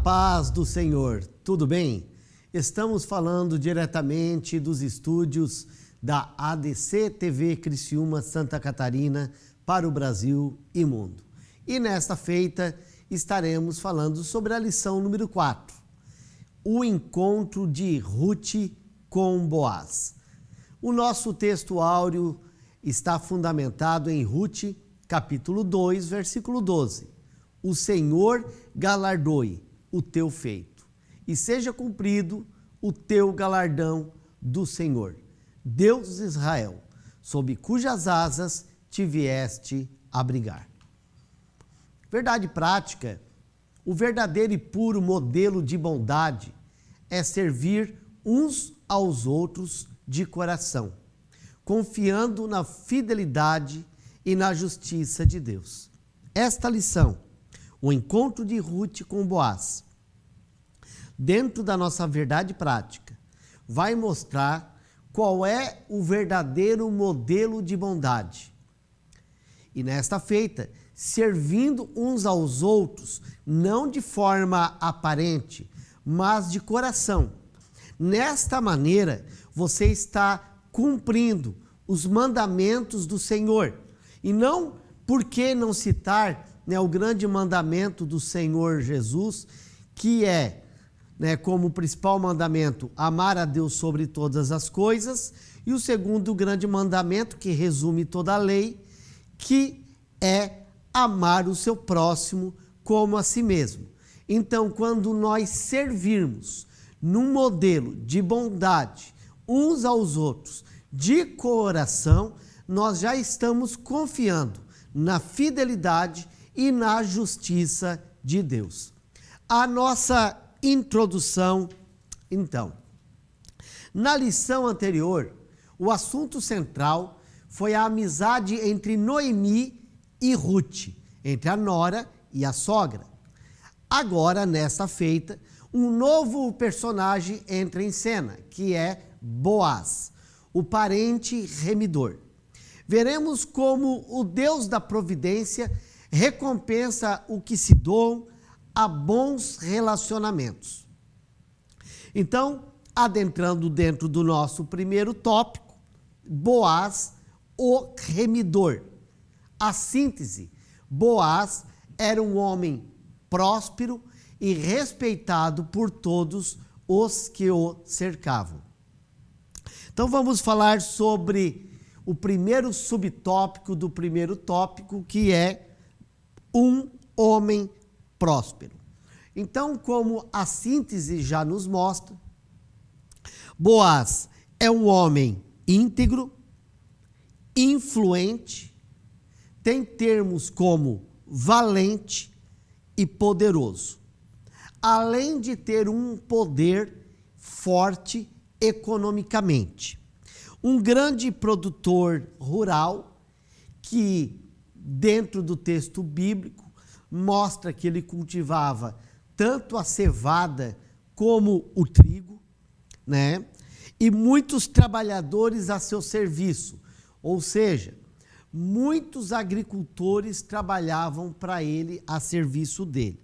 paz do Senhor, tudo bem? Estamos falando diretamente dos estúdios da ADC TV Criciúma Santa Catarina para o Brasil e mundo. E nesta feita estaremos falando sobre a lição número 4, o encontro de Ruth com Boaz. O nosso texto áureo está fundamentado em Ruth, capítulo 2, versículo 12. O Senhor galardoe o teu feito, e seja cumprido o teu galardão do Senhor, Deus de Israel, sob cujas asas te vieste abrigar. Verdade prática, o verdadeiro e puro modelo de bondade é servir uns aos outros de coração, confiando na fidelidade e na justiça de Deus. Esta lição, o encontro de Ruth com Boaz, dentro da nossa verdade prática, vai mostrar qual é o verdadeiro modelo de bondade. E nesta feita, servindo uns aos outros, não de forma aparente, mas de coração. Nesta maneira, você está cumprindo os mandamentos do Senhor. E não por que não citar o grande mandamento do Senhor Jesus, que é, como principal mandamento, amar a Deus sobre todas as coisas, e o segundo grande mandamento, que resume toda a lei, que é amar o seu próximo como a si mesmo. Então, quando nós servirmos num modelo de bondade uns aos outros, de coração, nós já estamos confiando na fidelidade e na justiça de Deus. A nossa introdução, então. Na lição anterior, o assunto central foi a amizade entre Noemi e Ruth, entre a nora e a sogra. Agora, nesta feita, um novo personagem entra em cena, que é Boaz, o parente remidor. Veremos como o Deus da providência recompensa o que se doam a bons relacionamentos. Então, adentrando dentro do nosso primeiro tópico, Boaz, o remidor. A síntese: Boaz era um homem próspero e respeitado por todos os que o cercavam. Então vamos falar sobre o primeiro subtópico do primeiro tópico, que é um homem próspero. Então, como a síntese já nos mostra, Boaz é um homem íntegro, influente, tem termos como valente e poderoso, além de ter um poder forte economicamente. Um grande produtor rural que, dentro do texto bíblico, mostra que ele cultivava tanto a cevada como o trigo, e muitos trabalhadores a seu serviço, ou seja, muitos agricultores trabalhavam para ele, a serviço dele.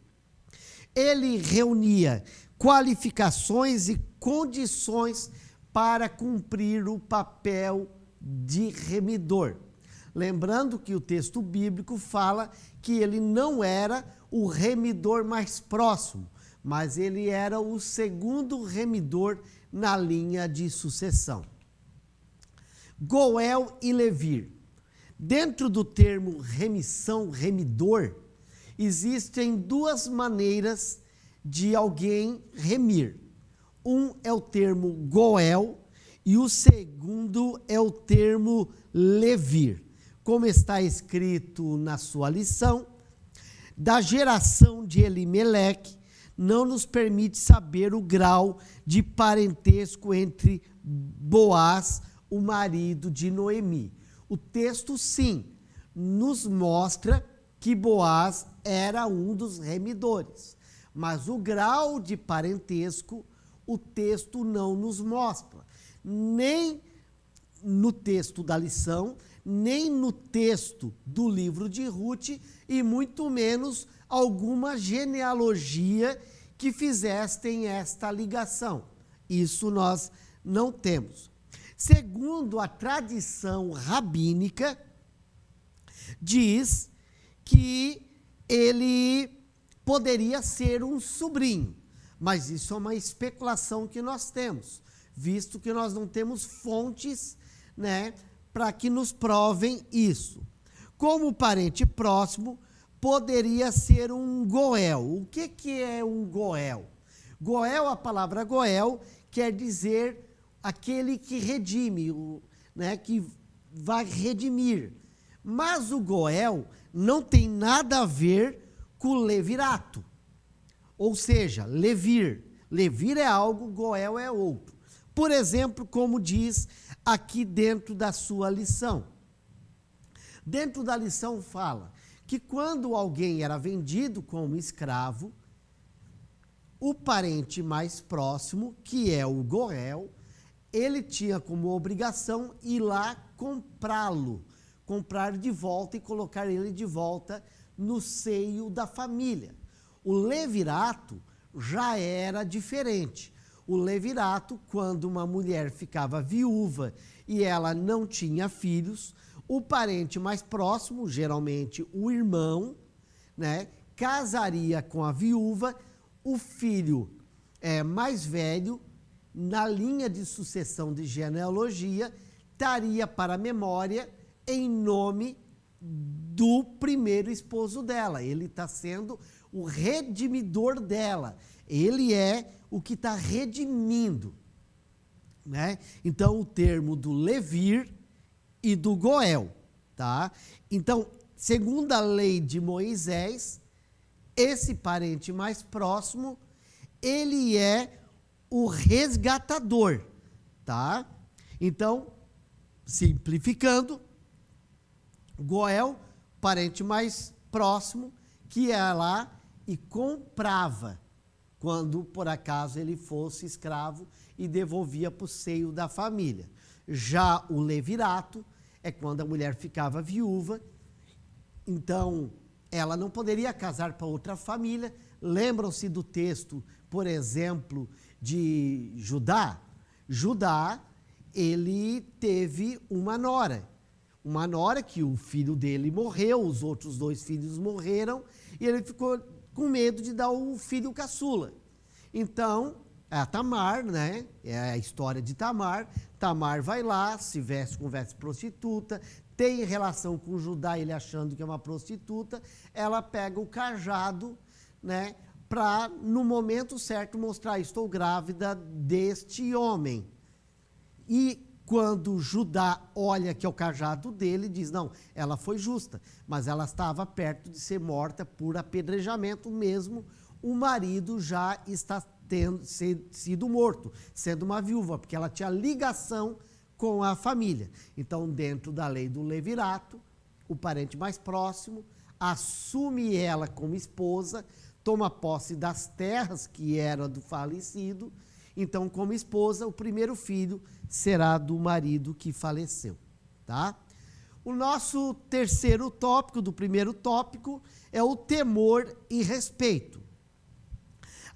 Ele reunia qualificações e condições para cumprir o papel de remidor. Lembrando que o texto bíblico fala que ele não era o remidor mais próximo, mas ele era o segundo remidor na linha de sucessão. Goel e Levi. Dentro do termo remissão, remidor, existem duas maneiras de alguém remir. Um é o termo Goel e o segundo é o termo Levi. Como está escrito na sua lição, da geração de Elimeleque, não nos permite saber o grau de parentesco entre Boaz, o marido de Noemi. O texto, sim, nos mostra que Boaz era um dos remidores, mas o grau de parentesco o texto não nos mostra, nem no texto da lição, nem no texto do livro de Ruth, e muito menos alguma genealogia que fizestem esta ligação. Isso nós não temos. Segundo a tradição rabínica, diz que ele poderia ser um sobrinho, mas isso é uma especulação que nós temos, visto que nós não temos fontes, né, para que nos provem isso. Como parente próximo, poderia ser um Goel. O que é um Goel? Goel, a palavra Goel, quer dizer aquele que redime, né, que vai redimir. Mas o Goel não tem nada a ver com o levirato. Ou seja, levir. Levir é algo, Goel é outro. Por exemplo, como diz aqui dentro da sua lição. Dentro da lição fala que quando alguém era vendido como escravo, o parente mais próximo, que é o Goel, ele tinha como obrigação ir lá comprá-lo, comprar de volta e colocar ele de volta no seio da família. O levirato já era diferente. O levirato, quando uma mulher ficava viúva e ela não tinha filhos, o parente mais próximo, geralmente o irmão, né, casaria com a viúva, o filho mais velho, na linha de sucessão de genealogia, estaria para a memória em nome do primeiro esposo dela. Ele está sendo o redimidor dela. Ele é o que está redimindo, né? Então, o termo do levir e do Goel, tá? Então, segundo a lei de Moisés, esse parente mais próximo, ele é o resgatador, tá? Então, simplificando, Goel, parente mais próximo, que ia lá e comprava, quando por acaso ele fosse escravo e devolvia para o seio da família. Já o levirato é quando a mulher ficava viúva, então ela não poderia casar para outra família. Lembram-se do texto, por exemplo, de Judá? Judá, ele teve uma nora que o filho dele morreu, os outros 2 filhos morreram, e ele ficou com medo de dar o filho caçula. Então, a Tamar, né? É a história de Tamar. Tamar vai lá, se veste com veste prostituta, tem relação com Judá, ele achando que é uma prostituta, ela pega o cajado, né? Para, no momento certo, mostrar: estou grávida deste homem. E quando Judá olha que é o cajado dele, diz: não, ela foi justa, mas ela estava perto de ser morta por apedrejamento mesmo, o marido já está tendo sido morto, sendo uma viúva, porque ela tinha ligação com a família. Então, dentro da lei do levirato, o parente mais próximo assume ela como esposa, toma posse das terras que era do falecido. Então, como esposa, o primeiro filho será do marido que faleceu, tá? O nosso terceiro tópico, do primeiro tópico, é o temor e respeito.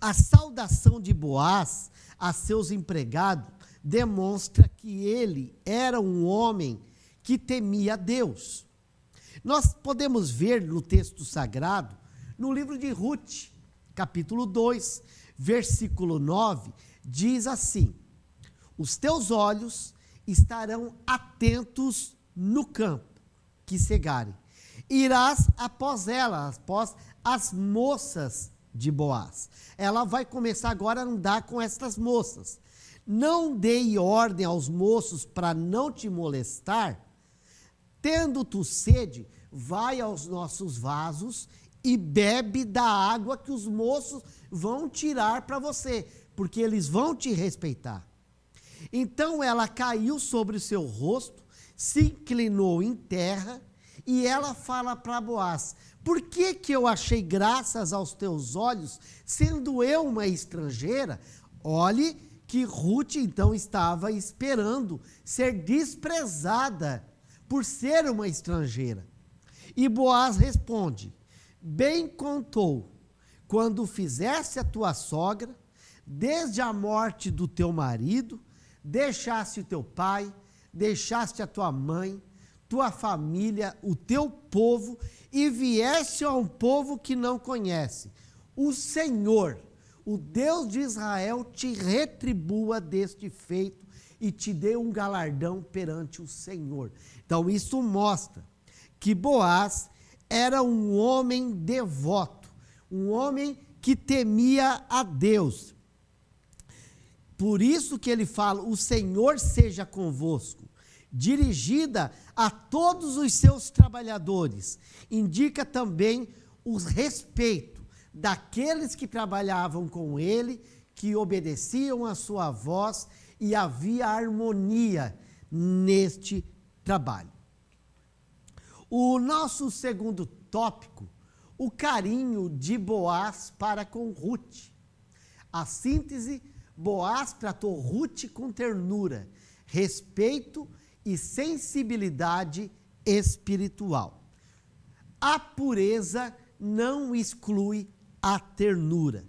A saudação de Boaz a seus empregados demonstra que ele era um homem que temia Deus. Nós podemos ver no texto sagrado, no livro de Ruth, capítulo 2, versículo 9, diz assim: os teus olhos estarão atentos no campo que cegarem. Irás após ela, após as moças de Boaz. Ela vai começar agora a andar com estas moças. Não dei ordem aos moços para não te molestar. Tendo tu sede, vai aos nossos vasos e bebe da água que os moços vão tirar para você, porque eles vão te respeitar. Então ela caiu sobre o seu rosto, se inclinou em terra, e ela fala para Boaz: por que eu achei graças aos teus olhos, sendo eu uma estrangeira? Olhe que Ruth então estava esperando ser desprezada por ser uma estrangeira. E Boaz responde: bem contou, quando fizesse a tua sogra, desde a morte do teu marido, deixaste o teu pai, deixaste a tua mãe, tua família, o teu povo, e vieste a um povo que não conhece. O Senhor, o Deus de Israel, te retribua deste feito e te dê um galardão perante o Senhor. Então isso mostra que Boaz era um homem devoto, um homem que temia a Deus. Por isso que ele fala, o Senhor seja convosco, dirigida a todos os seus trabalhadores. Indica também o respeito daqueles que trabalhavam com ele, que obedeciam a sua voz, e havia harmonia neste trabalho. O nosso segundo tópico, o carinho de Boaz para com Ruth. A síntese: Boaz tratou Ruth com ternura, respeito e sensibilidade espiritual. A pureza não exclui a ternura.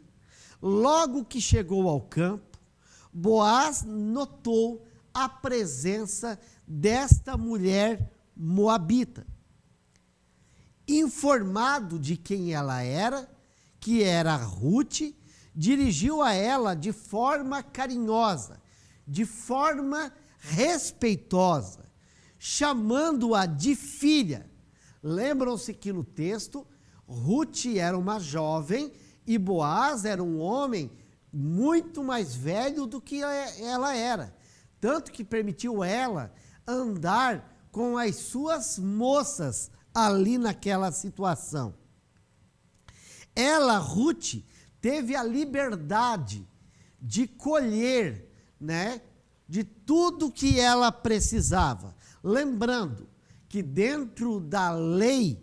Logo que chegou ao campo, Boaz notou a presença desta mulher moabita. Informado de quem ela era, que era Ruth, dirigiu a ela de forma carinhosa, de forma respeitosa, chamando-a de filha. Lembram-se que no texto, Ruth era uma jovem e Boaz era um homem muito mais velho do que ela era. Tanto que permitiu ela andar com as suas moças ali naquela situação. Ela, Ruth, teve a liberdade de colher, de tudo que ela precisava. Lembrando que dentro da lei,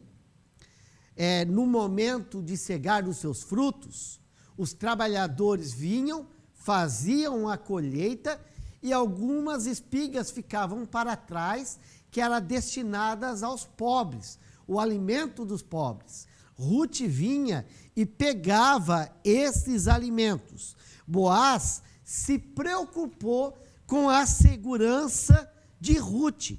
no momento de cegar os seus frutos, os trabalhadores vinham, faziam a colheita e algumas espigas ficavam para trás, que eram destinadas aos pobres, o alimento dos pobres. Ruth vinha e pegava esses alimentos. Boaz se preocupou com a segurança de Ruth,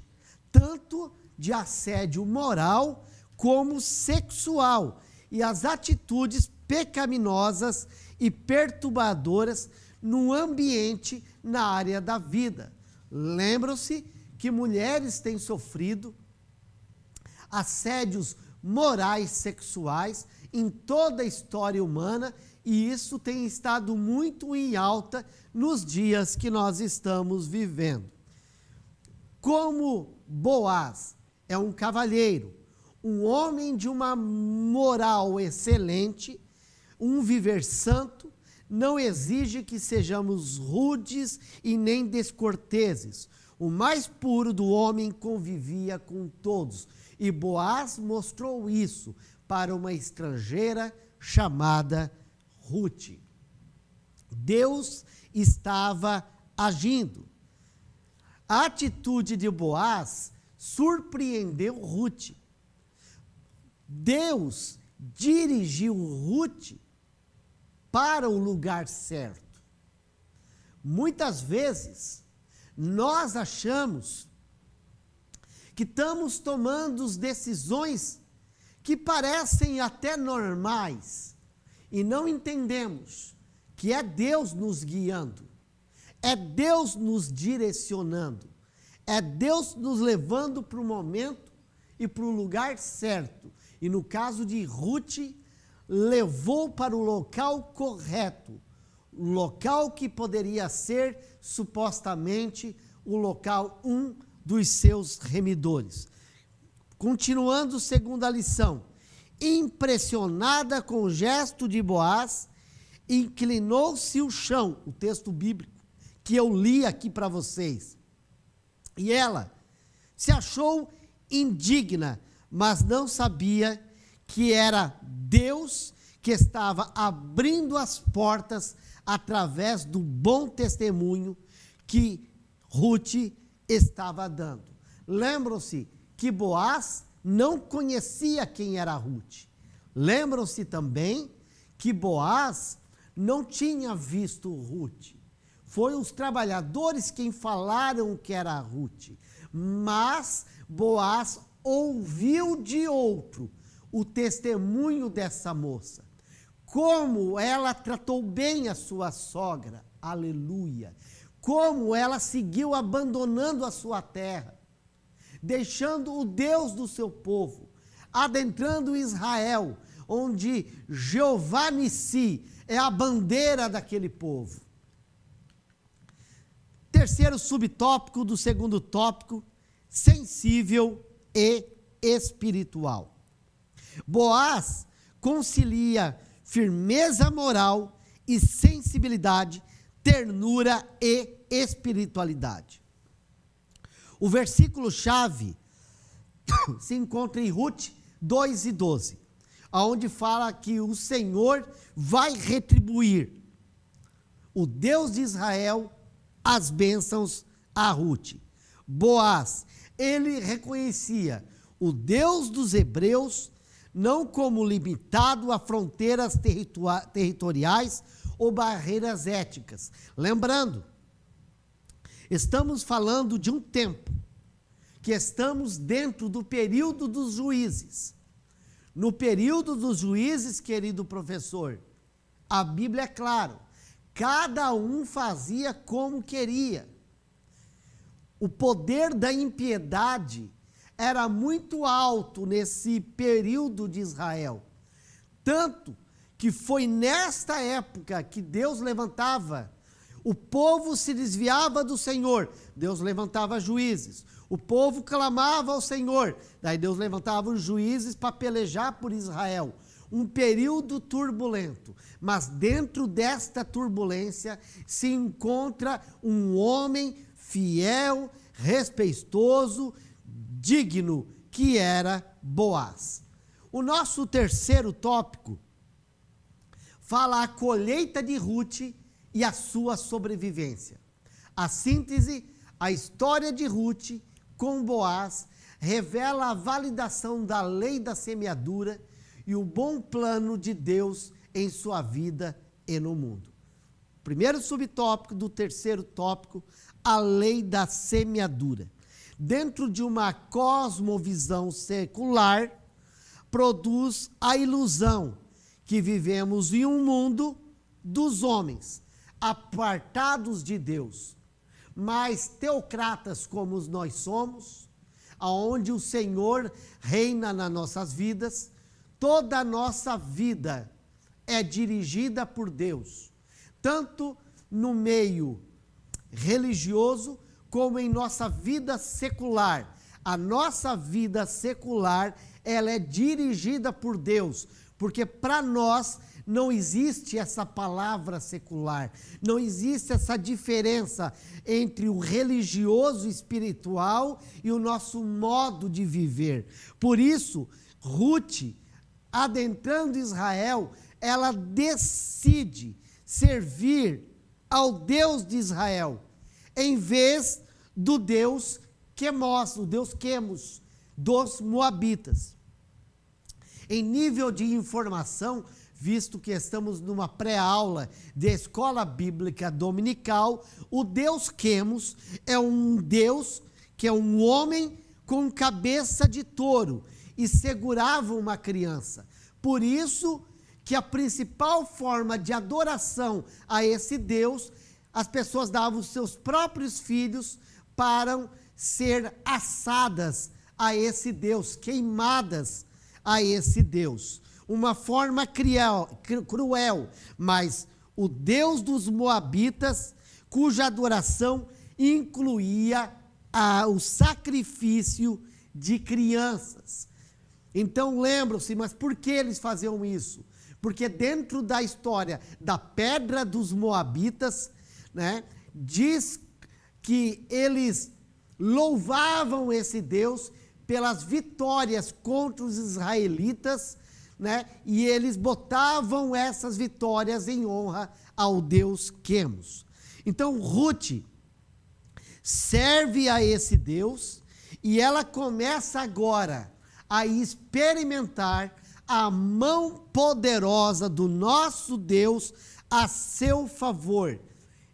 tanto de assédio moral como sexual, e as atitudes pecaminosas e perturbadoras no ambiente, na área da vida. Lembram-se que mulheres têm sofrido assédios morais sexuais em toda a história humana, e isso tem estado muito em alta nos dias que nós estamos vivendo. Como Boaz é um cavalheiro, um homem de uma moral excelente, um viver santo, não exige que sejamos rudes e nem descorteses. O mais puro do homem convivia com todos. E Boaz mostrou isso para uma estrangeira chamada Ruth. Deus estava agindo. A atitude de Boaz surpreendeu Ruth. Deus dirigiu Ruth para o lugar certo. Muitas vezes, nós achamos que estamos tomando decisões que parecem até normais e não entendemos que é Deus nos guiando, é Deus nos direcionando, é Deus nos levando para o momento e para o lugar certo. E no caso de Ruth, levou para o local correto, o local que poderia ser supostamente o local dos seus remidores. Continuando, segunda lição, impressionada com o gesto de Boaz, inclinou-se o chão, o texto bíblico que eu li aqui para vocês, e ela se achou indigna, mas não sabia que era Deus que estava abrindo as portas através do bom testemunho que Ruth estava dando. Lembram-se que Boaz não conhecia quem era Ruth. Lembram-se também que Boaz não tinha visto Ruth. Foi os trabalhadores quem falaram que era Ruth. Mas Boaz ouviu de outro o testemunho dessa moça. Como ela tratou bem a sua sogra. Aleluia. Como ela seguiu abandonando a sua terra, deixando o Deus do seu povo, adentrando Israel, onde Jeová Nissi é a bandeira daquele povo. Terceiro subtópico do segundo tópico, sensível e espiritual. Boaz concilia firmeza moral e sensibilidade, ternura e espiritualidade. O versículo-chave se encontra em Ruth 2:12, onde fala que o Senhor vai retribuir, o Deus de Israel, as bênçãos a Ruth. Boaz, ele reconhecia o Deus dos hebreus não como limitado a fronteiras territoriais ou barreiras étnicas. Lembrando, estamos falando de um tempo que estamos dentro do período dos juízes. No período dos juízes, querido professor, a Bíblia é clara, cada um fazia como queria. O poder da impiedade era muito alto nesse período de Israel. Tanto que foi nesta época que Deus levantava, o povo se desviava do Senhor, Deus levantava juízes. O povo clamava ao Senhor, daí Deus levantava os juízes para pelejar por Israel. Um período turbulento, mas dentro desta turbulência se encontra um homem fiel, respeitoso, digno, que era Boaz. O nosso terceiro tópico fala a colheita de Ruth e a sua sobrevivência. A síntese, a história de Ruth com Boaz revela a validação da lei da semeadura e o bom plano de Deus em sua vida e no mundo. Primeiro subtópico do terceiro tópico, a lei da semeadura. Dentro de uma cosmovisão secular, produz a ilusão que vivemos em um mundo dos homens, apartados de Deus. Mas teocratas como nós somos, aonde o Senhor reina nas nossas vidas, toda a nossa vida é dirigida por Deus, tanto no meio religioso, como em nossa vida secular. A nossa vida secular, ela é dirigida por Deus, porque para nós não existe essa palavra secular, não existe essa diferença entre o religioso espiritual e o nosso modo de viver. Por isso, Ruth, adentrando Israel, ela decide servir ao Deus de Israel, em vez do Deus Quemos, o Deus Quemos, dos Moabitas. Em nível de informação, visto que estamos numa pré-aula de escola bíblica dominical, o Deus Quemos é um Deus que é um homem com cabeça de touro e segurava uma criança. Por isso que a principal forma de adoração a esse Deus, as pessoas davam os seus próprios filhos para ser assadas a esse Deus, queimadas a esse Deus. Uma forma cruel, mas o Deus dos Moabitas, cuja adoração incluía o sacrifício de crianças. Então lembram-se, mas por que eles faziam isso? Porque dentro da história da pedra dos Moabitas, né, diz que eles louvavam esse Deus pelas vitórias contra os israelitas, né, e eles botavam essas vitórias em honra ao Deus Quemos. Então Ruth serve a esse Deus e ela começa agora a experimentar a mão poderosa do nosso Deus a seu favor.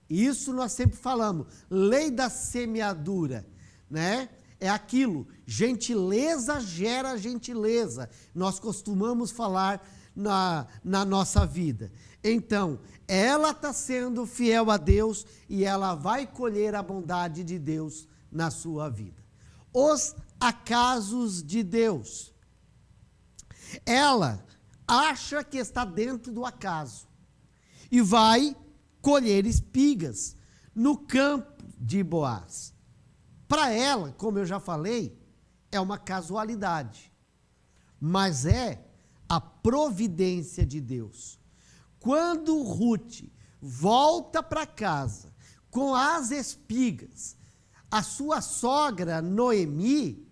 Isso nós sempre falamos, lei da semeadura, né? É aquilo, gentileza gera gentileza. Nós costumamos falar na nossa vida. Então, ela está sendo fiel a Deus e ela vai colher a bondade de Deus na sua vida. Os acasos de Deus. Ela acha que está dentro do acaso e vai colher espigas no campo de Boaz. Para ela, como eu já falei, é uma casualidade, mas é a providência de Deus. Quando Ruth volta para casa com as espigas, a sua sogra Noemi,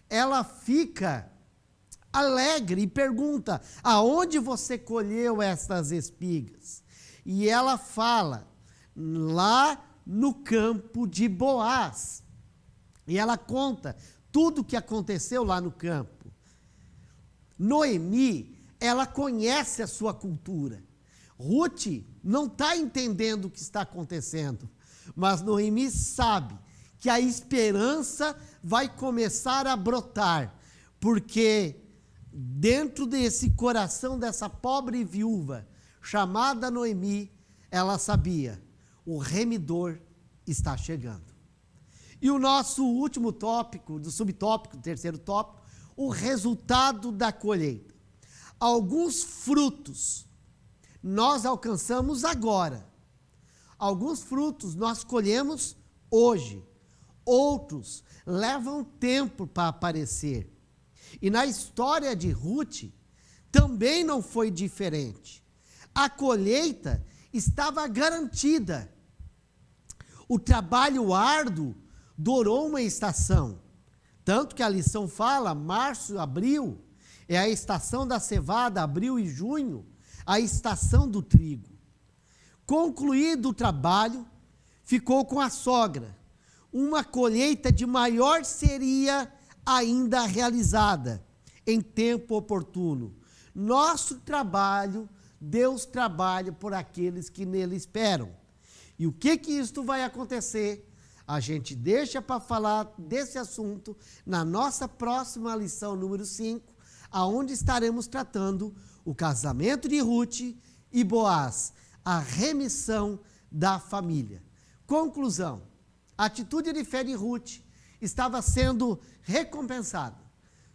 ela fica alegre e pergunta: aonde você colheu essas espigas? E ela fala: lá no campo de Boaz. E ela conta tudo o que aconteceu lá no campo. Noemi, ela conhece a sua cultura. Ruth não está entendendo o que está acontecendo, mas Noemi sabe que a esperança vai começar a brotar, porque dentro desse coração dessa pobre viúva, chamada Noemi, ela sabia, o remidor está chegando. E o nosso último tópico, do subtópico, terceiro tópico, o resultado da colheita. Alguns frutos nós alcançamos agora. Alguns frutos nós colhemos hoje. Outros levam tempo para aparecer. E na história de Ruth, também não foi diferente. A colheita estava garantida. O trabalho árduo durou uma estação. Tanto que a lição fala, março, abril, é a estação da cevada, abril e junho, a estação do trigo. Concluído o trabalho, ficou com a sogra. Uma colheita de maior seria ainda realizada em tempo oportuno. Nosso trabalho, Deus trabalha por aqueles que nele esperam. E o que isto vai acontecer? A gente deixa para falar desse assunto na nossa próxima lição número 5, aonde estaremos tratando o casamento de Ruth e Boaz, a remissão da família. Conclusão: a atitude de fé de Ruth estava sendo recompensada.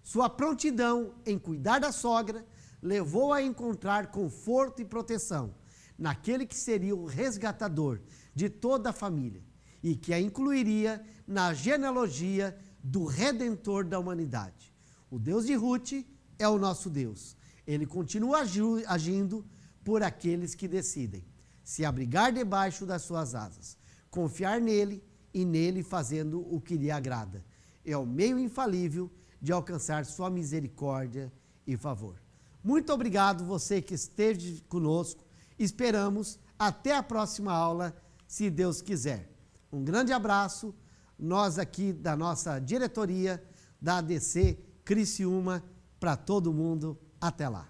Sua prontidão em cuidar da sogra levou a encontrar conforto e proteção naquele que seria o resgatador de toda a família e que a incluiria na genealogia do Redentor da humanidade. O Deus de Ruth é o nosso Deus. Ele continua agindo por aqueles que decidem se abrigar debaixo das suas asas, confiar nele e nele fazendo o que lhe agrada. É o meio infalível de alcançar sua misericórdia e favor. Muito obrigado você que esteve conosco. Esperamos até a próxima aula, se Deus quiser. Um grande abraço, nós aqui da nossa diretoria da ADC Criciúma, para todo mundo. Até lá.